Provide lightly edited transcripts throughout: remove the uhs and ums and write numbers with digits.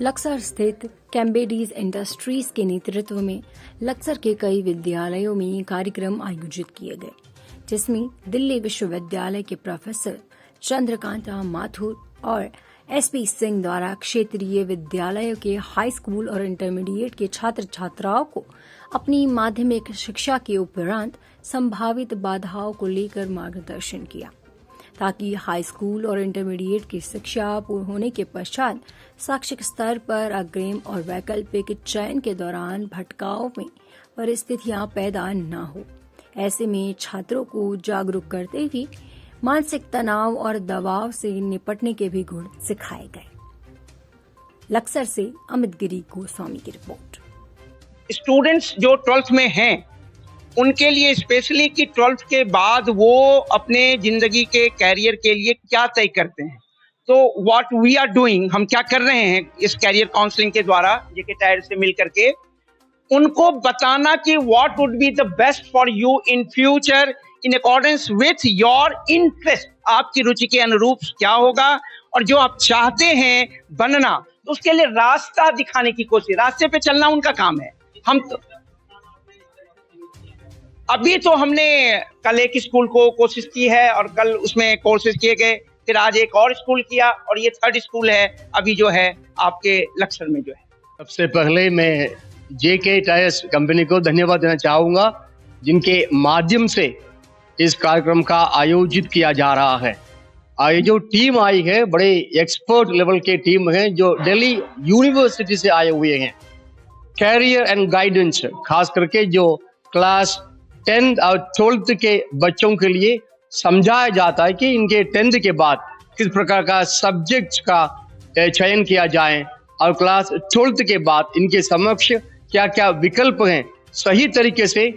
लक्सर स्थित कैम्बेडीज इंडस्ट्रीज के नेतृत्व में लक्सर के कई विद्यालयों में कार्यक्रम आयोजित किए गए, जिसमें दिल्ली विश्वविद्यालय के प्रोफेसर चंद्रकांता माथुर और एसपी सिंह द्वारा क्षेत्रीय विद्यालयों के हाई स्कूल और इंटरमीडिएट के छात्र छात्राओं को अपनी माध्यमिक शिक्षा के उपरांत संभावित बाधाओं को लेकर मार्गदर्शन किया, ताकि हाई स्कूल और इंटरमीडिएट की शिक्षा पूर्ण होने के पश्चात शैक्षिक स्तर पर अग्रिम और वैकल्पिक चयन के दौरान भटकाव में परिस्थितियां पैदा न हो। ऐसे में छात्रों को जागरूक करते हुए मानसिक तनाव और दबाव से निपटने के भी गुण सिखाए गए। लक्सर से अमित गिरी गोस्वामी की रिपोर्ट। स्टूडेंट्स जो 12th में हैं उनके लिए स्पेशली कि 12th के बाद वो अपने जिंदगी के कैरियर के लिए क्या तय करते हैं, तो व्हाट वी आर डूइंग, हम क्या कर रहे हैं इस कैरियर काउंसलिंग के द्वारा जेके टायर से मिल करके उनको बताना कि what would be the best for you in future in accordance with your interest, आपकी रुचि के अनुरूप क्या होगा और जो आप चाहते हैं बनना, तो उसके लिए रास्ता दिखाने की कोशिश, रास्ते पे चलना उनका काम है। हम तो अभी तो हमने कल एक स्कूल को कोशिश की है और कल उसमें कोर्सेज किए गए, फिर आज एक और स्कूल किया और ये 3rd स्कूल है अभी जो है आपके लक्सर में जो है। सबसे पहले मैं जेके टायर्स कंपनी को धन्यवाद देना चाहूँगा, जिनके माध्यम से इस कार्यक्रम का आयोजित किया जा रहा है। ये जो टीम आई है बड़े एक्सपर्ट लेवल के टीम है जो दिल्ली यूनिवर्सिटी से आए हुए हैं। कैरियर एंड गाइडेंस खास करके जो क्लास 10th और 12th के बच्चों के लिए समझाया जाता है कि इनके 10th के बाद किस प्रकार का सब्जेक्ट का चयन किया जाए और क्लास 12th के बाद इनके समक्ष क्या क्या विकल्प हैं, सही तरीके से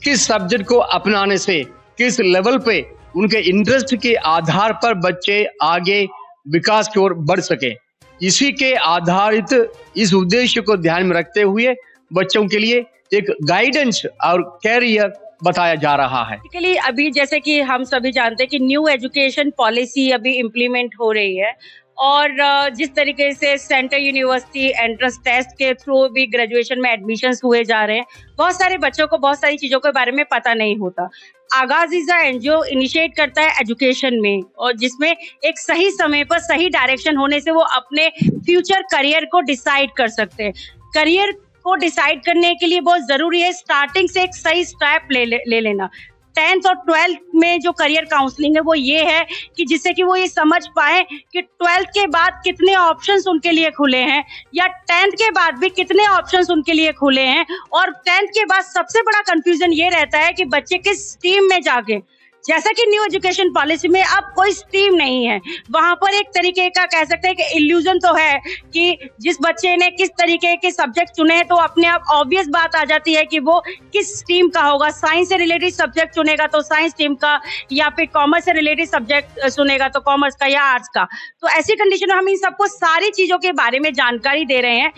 किस सब्जेक्ट को अपनाने से किस लेवल पे उनके इंटरेस्ट के आधार पर बच्चे आगे विकास की ओर बढ़ सके। इसी के आधारित इस उद्देश्य को ध्यान में रखते हुए बच्चों के लिए एक गाइडेंस और कैरियर बताया जा रहा है। बेसिकली अभी जैसे कि हम सभी जानते हैं कि न्यू एजुकेशन पॉलिसी अभी इम्प्लीमेंट हो रही है और जिस तरीके से सेंट्रल यूनिवर्सिटी एंट्रेंस टेस्ट के थ्रू भी ग्रेजुएशन में एडमिशन्स हुए जा रहे हैं, बहुत सारे बच्चों को बहुत सारी चीजों के बारे में पता नहीं होता। आगाज़ीज़ा एनजीओ इनिशिएट करता है एजुकेशन में, और जिसमें एक सही समय पर सही डायरेक्शन होने से वो अपने फ्यूचर करियर को डिसाइड कर सकते हैं। करियर को डिसाइड करने के लिए बहुत जरूरी है स्टार्टिंग से एक सही स्टेप ले लेना। 10th और 12th में जो करियर काउंसलिंग है वो ये है कि जिससे कि वो ये समझ पाए कि 12th के बाद कितने ऑप्शंस उनके लिए खुले हैं या 10th के बाद भी कितने ऑप्शंस उनके लिए खुले हैं। और 10th के बाद सबसे बड़ा कंफ्यूजन ये रहता है कि बच्चे किस स्ट्रीम में जाके, जैसा कि न्यू एजुकेशन पॉलिसी में अब कोई स्ट्रीम नहीं है, वहां पर एक तरीके का कह सकते हैं कि इल्यूजन तो है कि जिस बच्चे ने किस तरीके के सब्जेक्ट चुने हैं तो अपने आप ऑब्वियस बात आ जाती है कि वो किस स्ट्रीम का होगा। साइंस से रिलेटेड सब्जेक्ट चुनेगा तो साइंस स्ट्रीम का, या फिर कॉमर्स से रिलेटेड सब्जेक्ट चुनेगा तो कॉमर्स का या आर्ट्स का। तो ऐसी कंडीशन में हम इन सबको सारी चीजों के बारे में जानकारी दे रहे हैं।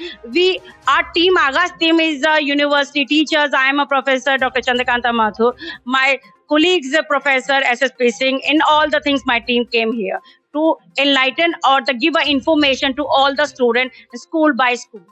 आवर टीम, आगाज team is university teachers. I am a professor doctor Chandrakanta Mathur, my colleagues, Professor SSP Singh, in all the things my team came here to enlighten or to give information to all the students school by school.